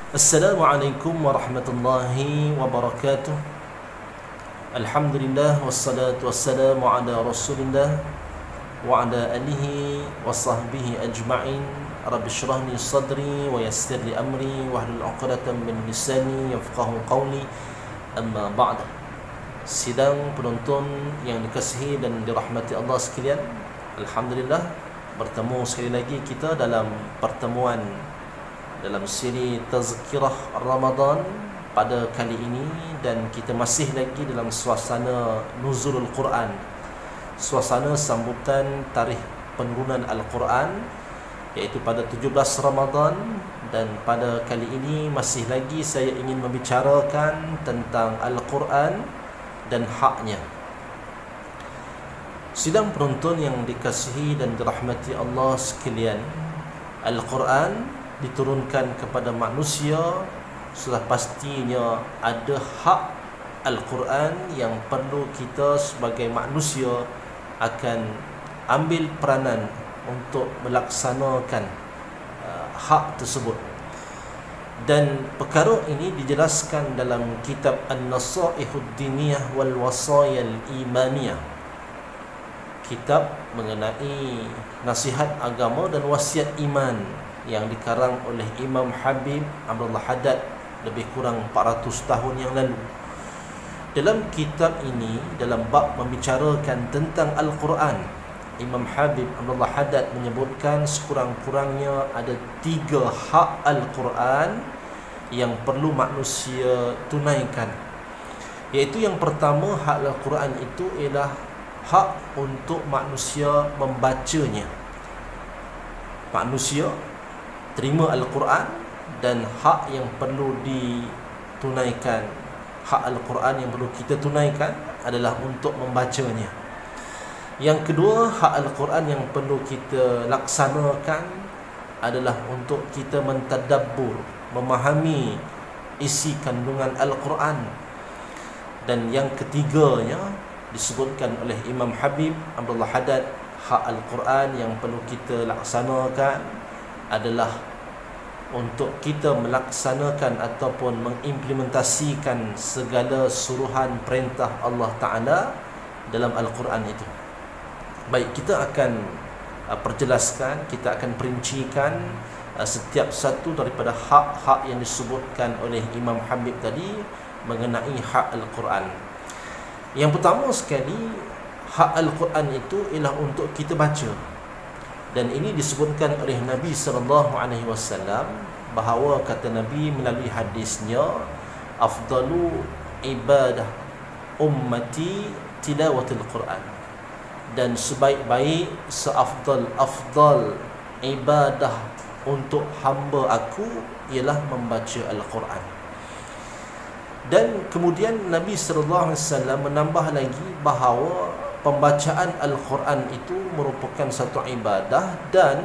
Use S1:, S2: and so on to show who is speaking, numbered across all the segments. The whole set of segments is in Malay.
S1: Assalamualaikum warahmatullahi wabarakatuh. Alhamdulillah wassalatu wassalamu ala Rasulillah wa ala alihi wa sahbihi ajma'in. Rabbi shrah li sadri wa yassir li amri wahlul 'uqdatam min lisani yafqahu qawli. Amma ba'd. Sidang penonton yang dikasihi dan dirahmati Allah sekalian, alhamdulillah bertemu sekali lagi kita dalam pertemuan dalam siri Tazkirah Ramadan pada kali ini, dan kita masih lagi dalam suasana nuzulul Quran, suasana sambutan tarikh penurunan Al-Quran, iaitu pada 17 Ramadan. Dan pada kali ini masih lagi saya ingin membicarakan tentang Al-Quran dan haknya. Sidang penonton yang dikasihi dan dirahmati Allah sekalian, Al-Quran diturunkan kepada manusia, sudah pastinya ada hak Al-Quran yang perlu kita sebagai manusia akan ambil peranan untuk melaksanakan hak tersebut. Dan perkara ini dijelaskan dalam kitab An-Nasaihud Diniyah wal Wasayal Imaniyah, kitab mengenai nasihat agama dan wasiat iman yang dikarang oleh Imam Habib Abdullah Haddad lebih kurang 400 tahun yang lalu. Dalam kitab ini, dalam bab membicarakan tentang Al-Quran, Imam Habib Abdullah Haddad menyebutkan sekurang-kurangnya ada 3 hak Al-Quran yang perlu manusia tunaikan. Iaitu yang pertama, hak Al-Quran itu ialah hak untuk manusia membacanya. Manusia terima Al-Quran, dan hak yang perlu ditunaikan, hak Al-Quran yang perlu kita tunaikan adalah untuk membacanya. Yang kedua, hak Al-Quran yang perlu kita laksanakan adalah untuk kita mentadabbur, memahami isi kandungan Al-Quran. Dan yang ketiganya disebutkan oleh Imam Habib Abdullah Haddad, hak Al-Quran yang perlu kita laksanakan adalah untuk kita melaksanakan ataupun mengimplementasikan segala suruhan perintah Allah Ta'ala dalam Al-Quran itu. Baik, kita akan perjelaskan, kita akan perincikan setiap satu daripada hak-hak yang disebutkan oleh Imam Habib tadi mengenai hak Al-Quran. Yang pertama sekali, hak Al-Quran itu ialah untuk kita baca. Dan ini disebutkan oleh Nabi SAW, bahawa kata Nabi melalui hadisnya, afdalu ibadah ummati tilawatul Quran, dan sebaik-baik seafdal ibadah untuk hamba aku ialah membaca Al-Quran. Dan kemudian Nabi SAW menambah lagi bahawa pembacaan Al-Quran itu merupakan satu ibadah dan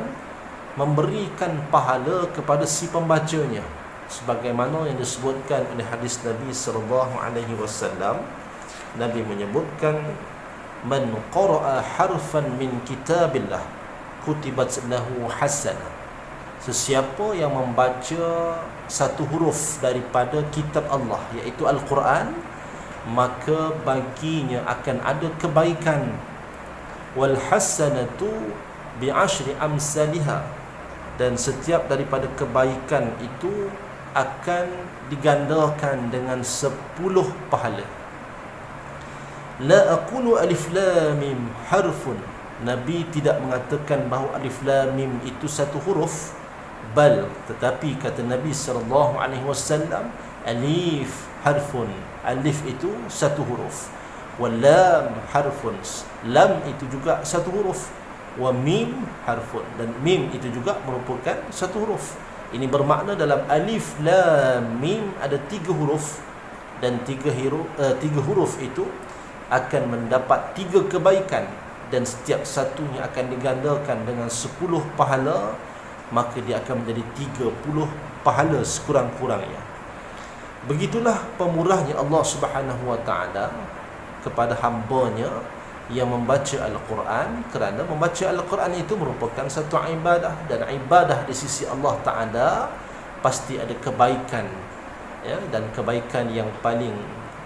S1: memberikan pahala kepada si pembacanya, sebagaimana yang disebutkan oleh hadis Nabi SAW. Nabi menyebutkan, man qara'a harfan min kitabillah kutibat lahu hasanah. Sesiapa yang membaca satu huruf daripada kitab Allah, iaitu Al-Quran, maka baginya akan ada kebaikan. Wal hasanatu bi asyri amsalha, dan setiap daripada kebaikan itu akan digandakan dengan 10 pahala. La aqulu alif lam mim harfun, Nabi tidak mengatakan bahawa alif lam mim itu satu huruf, bal, tetapi kata Nabi SAW, alif harfun, alif itu satu huruf, wal lam harfun, lam itu juga satu huruf, wa mim harfun, dan mim itu juga merupakan satu huruf. Ini bermakna dalam alif lam mim ada 3 huruf, dan 3 huruf itu akan mendapat 3 kebaikan, dan setiap satunya akan digandakan dengan 10 pahala, maka dia akan menjadi 30 pahala sekurang-kurangnya. Begitulah pemurahnya Allah Subhanahu wa Ta'ala kepada hamba-Nya yang membaca Al-Quran, kerana membaca Al-Quran itu merupakan satu ibadah, dan ibadah di sisi Allah Ta'ala pasti ada kebaikan, ya, dan kebaikan yang paling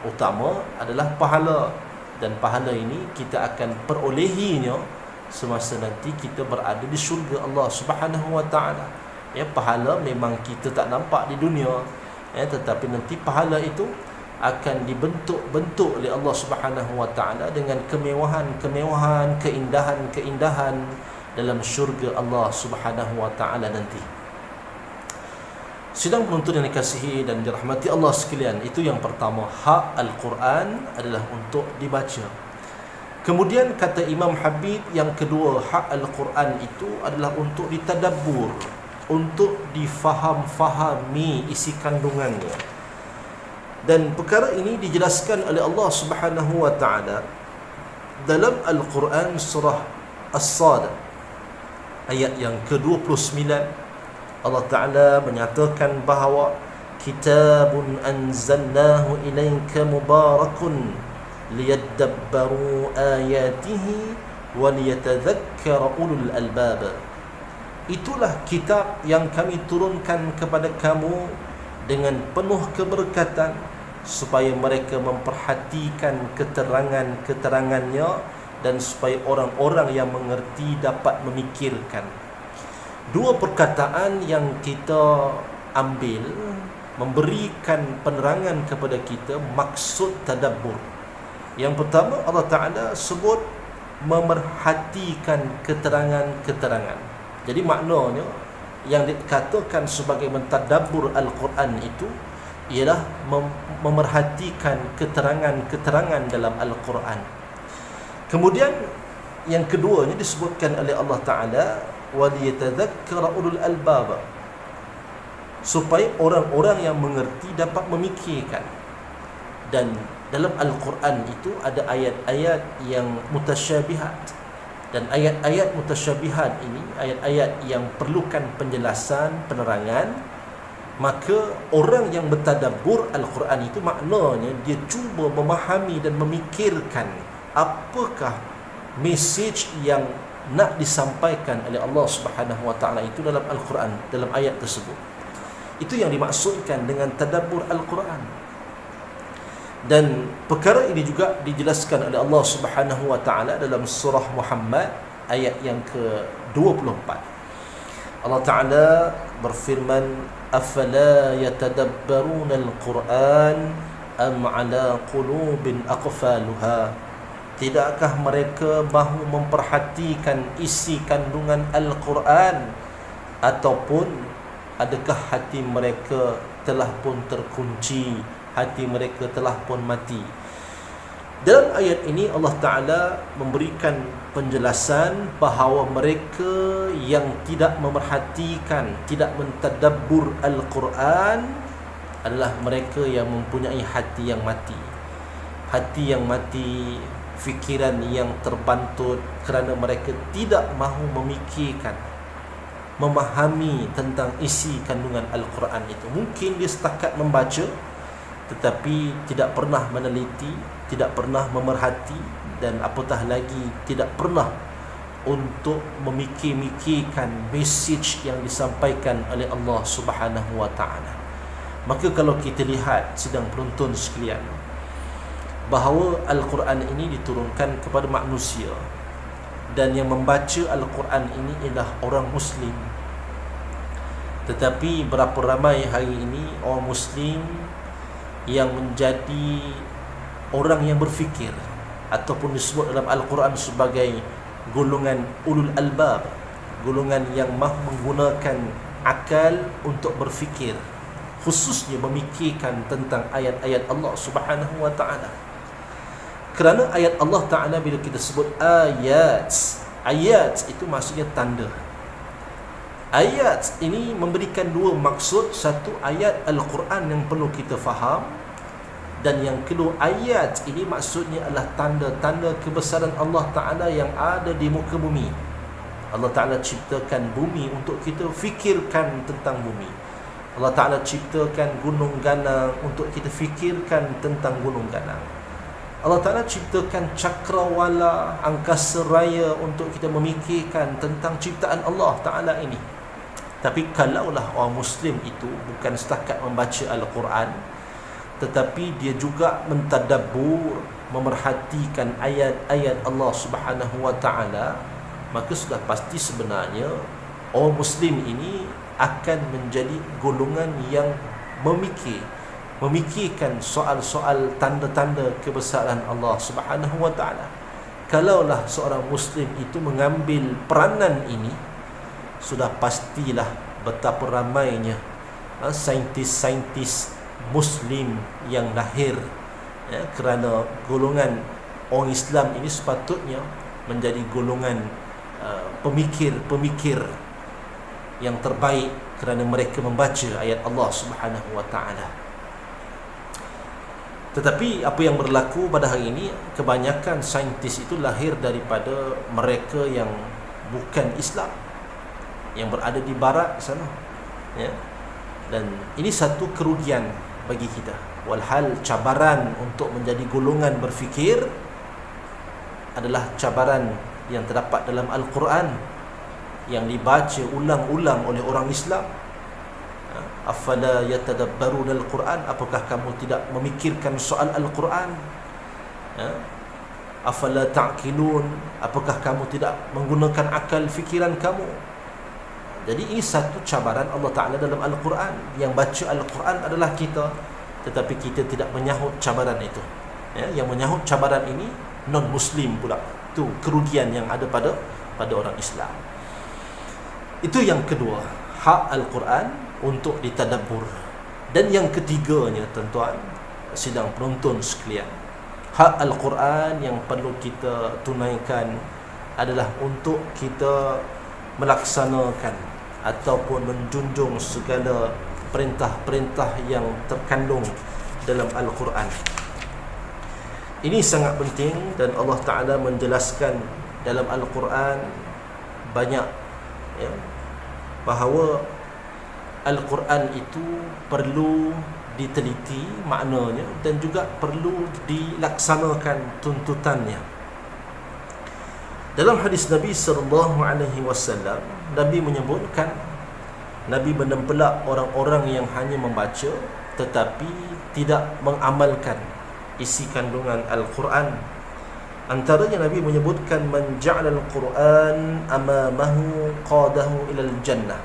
S1: utama adalah pahala, dan pahala ini kita akan perolehinya semasa nanti kita berada di syurga Allah Subhanahu wa taala. Ya, pahala memang kita tak nampak di dunia, ya, tetapi nanti pahala itu akan dibentuk-bentuk oleh Allah Subhanahu wa taala dengan kemewahan-kemewahan, keindahan-keindahan dalam syurga Allah Subhanahu wa taala nanti. Sidang penonton yang dikasihi dan dirahmati Allah sekalian, itu yang pertama, hak Al-Quran adalah untuk dibaca. Kemudian kata Imam Habib, yang kedua, hak Al-Quran itu adalah untuk ditadabbur, untuk difaham-fahami isi kandungannya. Dan perkara ini dijelaskan oleh Allah Subhanahu wa taala dalam Al-Quran surah As-Sad ayat yang ke-29. Allah Ta'ala menyatakan bahawa kitabun anzalnahu ilaika mubarakun liyadabbaru ayatihi wa liyatadhakkara ulul albab. Itulah kitab yang kami turunkan kepada kamu dengan penuh keberkatan supaya mereka memperhatikan keterangan-keterangannya dan supaya orang-orang yang mengerti dapat memikirkan. Dua perkataan yang kita ambil memberikan penerangan kepada kita maksud tadabbur. Yang pertama, Allah Ta'ala sebut memerhatikan keterangan-keterangan. Jadi maknanya yang dikatakan sebagai mentadabbur Al-Quran itu ialah memerhatikan keterangan-keterangan dalam Al-Quran. Kemudian yang keduanya disebutkan oleh Allah Ta'ala waliyatadhakkara ulul albab, supaya orang-orang yang mengerti dapat memikirkan. Dan dalam Al-Quran itu ada ayat-ayat yang mutasyabihat, dan ayat-ayat mutasyabihat ini ayat-ayat yang perlukan penjelasan, penerangan. Maka orang yang bertadabbur Al-Quran itu maknanya dia cuba memahami dan memikirkan apakah mesej yang nak disampaikan oleh Allah Subhanahu wa taala itu dalam Al-Quran, dalam ayat tersebut. Itu yang dimaksudkan dengan tadabbur Al-Quran. Dan perkara ini juga dijelaskan oleh Allah Subhanahu wa taala dalam surah Muhammad ayat yang ke-24. Allah Ta'ala berfirman, afala yatadabbaruna al-Quran am ala qulubin aqfaluha. Tidakkah mereka mahu memperhatikan isi kandungan Al-Quran, ataupun adakah hati mereka telah pun terkunci, hati mereka telah pun mati? Dalam ayat ini Allah Ta'ala memberikan penjelasan bahawa mereka yang tidak memerhatikan, tidak mentadabbur Al-Quran adalah mereka yang mempunyai hati yang mati. Hati yang mati, fikiran yang terbantut kerana mereka tidak mahu memikirkan, memahami tentang isi kandungan Al-Quran itu. Mungkin dia setakat membaca tetapi tidak pernah meneliti, tidak pernah memerhati, dan apatah lagi tidak pernah untuk memikir-mikirkan mesej yang disampaikan oleh Allah Subhanahu wa taala. Maka kalau kita lihat, sidang penonton sekalian, bahawa Al-Quran ini diturunkan kepada manusia, dan yang membaca Al-Quran ini ialah orang Muslim. Tetapi berapa ramai hari ini orang Muslim yang menjadi orang yang berfikir, ataupun disebut dalam Al-Quran sebagai golongan ulul albab, golongan yang mahu menggunakan akal untuk berfikir, khususnya memikirkan tentang ayat-ayat Allah Subhanahu wa taala. Kerana ayat Allah Ta'ala, bila kita sebut ayat, ayat itu maksudnya tanda. Ayat ini memberikan dua maksud. Satu, ayat Al-Quran yang perlu kita faham, dan yang kedua, ayat ini maksudnya adalah tanda-tanda kebesaran Allah Ta'ala yang ada di muka bumi. Allah Ta'ala ciptakan bumi untuk kita fikirkan tentang bumi. Allah Ta'ala ciptakan gunung ganang untuk kita fikirkan tentang gunung ganang. Allah Ta'ala ciptakan cakrawala, angkasa raya untuk kita memikirkan tentang ciptaan Allah Ta'ala ini. Tapi kalaulah orang Muslim itu bukan setakat membaca Al-Quran, tetapi dia juga mentadabbur, memerhatikan ayat-ayat Allah Subhanahu wa taala, maka sudah pasti sebenarnya orang Muslim ini akan menjadi golongan yang memikirkan soal-soal tanda-tanda kebesaran Allah Subhanahu wa taala. Kalaulah seorang Muslim itu mengambil peranan ini, sudah pastilah betapa ramainya saintis-saintis Muslim yang lahir, kerana golongan orang Islam ini sepatutnya menjadi golongan pemikir-pemikir yang terbaik kerana mereka membaca ayat Allah Subhanahu wa taala. Tetapi apa yang berlaku pada hari ini, kebanyakan saintis itu lahir daripada mereka yang bukan Islam, yang berada di barat sana, ya. Dan ini satu kerugian bagi kita. Walhal cabaran untuk menjadi golongan berfikir adalah cabaran yang terdapat dalam Al-Quran, yang dibaca ulang-ulang oleh orang Islam. Afala yatadabbaruna al-Quran, apakah kamu tidak memikirkan soal Al-Quran? Afala ta'qilun, apakah kamu tidak menggunakan akal fikiran kamu? Jadi ini satu cabaran Allah Ta'ala dalam Al-Quran. Yang baca Al-Quran adalah kita, tetapi kita tidak menyahut cabaran itu, Yang menyahut cabaran ini non-Muslim pula. Itu kerugian yang ada pada orang Islam. Itu yang kedua, hak Al-Quran untuk ditadabbur. Dan yang ketiganya, tuan-tuan sidang penonton sekalian, hak Al-Quran yang perlu kita tunaikan adalah untuk kita melaksanakan ataupun menjunjung segala perintah-perintah yang terkandung dalam Al-Quran. Ini sangat penting, dan Allah Ta'ala menjelaskan dalam Al-Quran banyak, bahawa Al-Quran itu perlu diteliti maknanya dan juga perlu dilaksanakan tuntutannya. Dalam hadis Nabi SAW, Nabi menyebutkan, Nabi menempelak orang-orang yang hanya membaca tetapi tidak mengamalkan isi kandungan Al-Quran. Antaranya Nabi menyebutkan, man ja'ala al-Quran amamahu qadahu ilal jannah.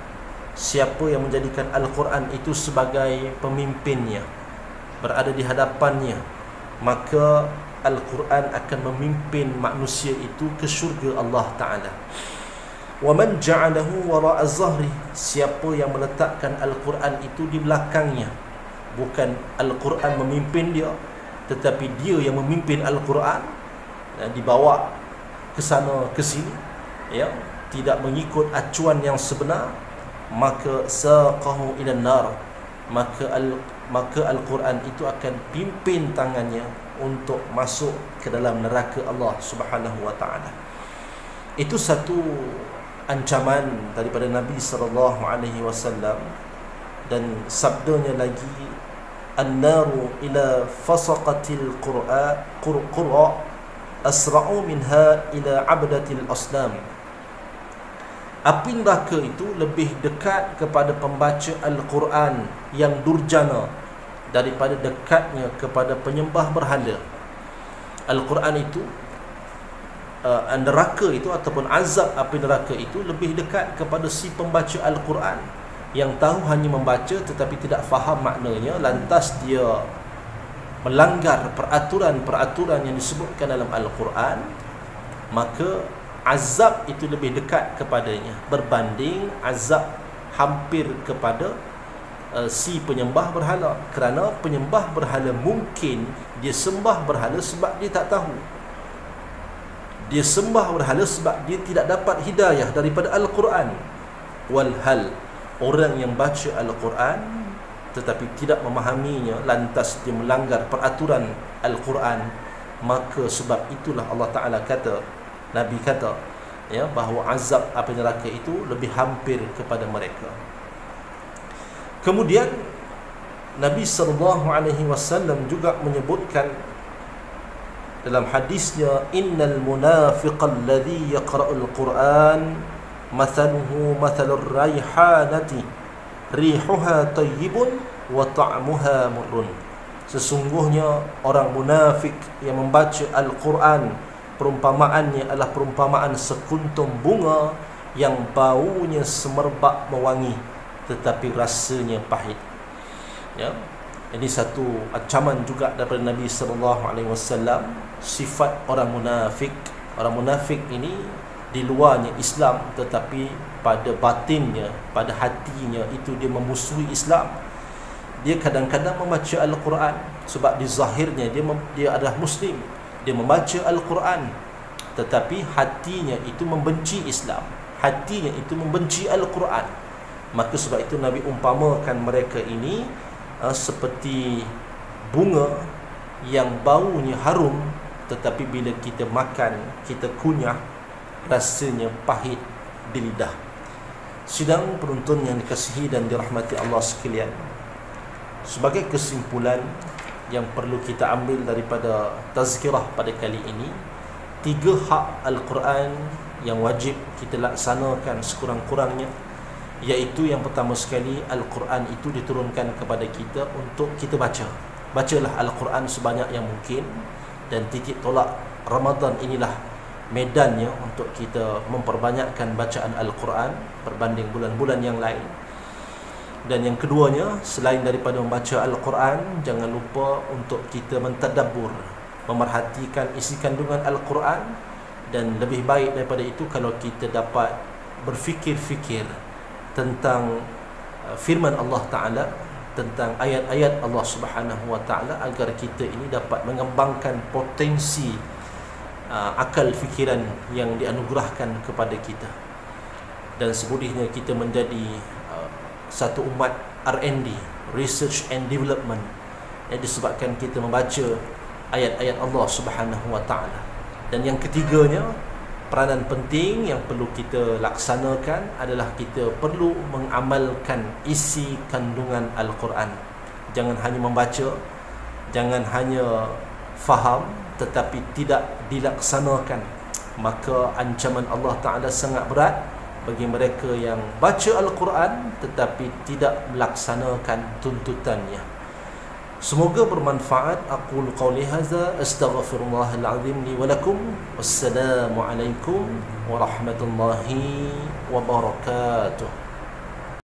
S1: Siapa yang menjadikan Al-Quran itu sebagai pemimpinnya, berada di hadapannya, maka Al-Quran akan memimpin manusia itu ke syurga Allah Ta'ala. Wa man ja'alahu wara'a zahri, siapa yang meletakkan Al-Quran itu di belakangnya, bukan Al-Quran memimpin dia, tetapi dia yang memimpin Al-Quran, dibawa ke sana ke sini, tidak mengikut acuan yang sebenar, maka saqahu ila nar, maka Al-Quran itu akan pimpin tangannya untuk masuk ke dalam neraka Allah Subhanahu wa taala. Itu satu ancaman daripada Nabi sallallahu alaihi wasallam, dan sabdanya lagi, an-naru ila fasaqatil qur'a asra'u minha ila 'abdatil asnam. Api neraka itu lebih dekat kepada pembaca Al-Quran yang durjana daripada dekatnya kepada penyembah berhala. Al-Quran itu, neraka itu ataupun azab api neraka itu lebih dekat kepada si pembaca Al-Quran yang tahu hanya membaca tetapi tidak faham maknanya, lantas dia melanggar peraturan-peraturan yang disebutkan dalam Al-Quran, maka azab itu lebih dekat kepadanya berbanding azab hampir kepada si penyembah berhala. Kerana penyembah berhala mungkin dia sembah berhala sebab dia tak tahu, dia sembah berhala sebab dia tidak dapat hidayah daripada Al-Quran. Walhal orang yang baca Al-Quran tetapi tidak memahaminya, lantas dia melanggar peraturan Al-Quran, maka sebab itulah Allah Ta'ala kata, Nabi kata, bahawa azab api neraka itu lebih hampir kepada mereka. Kemudian Nabi SAW juga menyebutkan dalam hadisnya, innal munafiqal ladzi yaqra'ul Quran mathaluhu mathalur raihanati rihuha tayyibun wa ta'muha murrun. Sesungguhnya orang munafik yang membaca Al-Quran, perumpamaannya adalah perumpamaan sekuntum bunga yang baunya semerbak mewangi tetapi rasanya pahit. Ya. Ini satu ancaman juga daripada Nabi SAW. Sifat orang munafik. Orang munafik ini di luarnya Islam, tetapi pada batinnya, pada hatinya itu dia memusuhi Islam. Dia kadang-kadang membaca Al-Quran sebab di zahirnya dia adalah Muslim, dia membaca Al-Quran, tetapi hatinya itu membenci Islam, hatinya itu membenci Al-Quran. Maka sebab itu Nabi umpamakan mereka ini seperti bunga yang baunya harum, tetapi bila kita makan, kita kunyah, rasanya pahit di lidah. Sidang penonton yang dikasihi dan dirahmati Allah sekalian, sebagai kesimpulan yang perlu kita ambil daripada tazkirah pada kali ini, 3 hak Al-Quran yang wajib kita laksanakan sekurang-kurangnya, iaitu yang pertama sekali, Al-Quran itu diturunkan kepada kita untuk kita baca. Bacalah Al-Quran sebanyak yang mungkin, dan titik tolak Ramadan inilah medannya untuk kita memperbanyakkan bacaan Al-Quran berbanding bulan-bulan yang lain. Dan yang keduanya, selain daripada membaca Al-Quran, jangan lupa untuk kita mentadabbur, memerhatikan isi kandungan Al-Quran. Dan lebih baik daripada itu kalau kita dapat berfikir-fikir tentang firman Allah Ta'ala, tentang ayat-ayat Allah Subhanahu Wa Ta'ala, agar kita ini dapat mengembangkan potensi akal fikiran yang dianugerahkan kepada kita. Dan semudihnya kita menjadi satu umat R&D, Research and Development, yang disebabkan kita membaca ayat-ayat Allah Subhanahu Wa Ta'ala. Dan yang ketiganya, peranan penting yang perlu kita laksanakan adalah kita perlu mengamalkan isi kandungan Al-Quran. Jangan hanya membaca, jangan hanya faham, tetapi tidak dilaksanakan. Maka ancaman Allah Ta'ala sangat berat bagi mereka yang baca Al-Quran tetapi tidak melaksanakan tuntutannya. Semoga bermanfaat. Aqulu qawli hadza, astaghfirullahal azim li wa lakum. Wassalamu alaikum warahmatullahi wabarakatuh.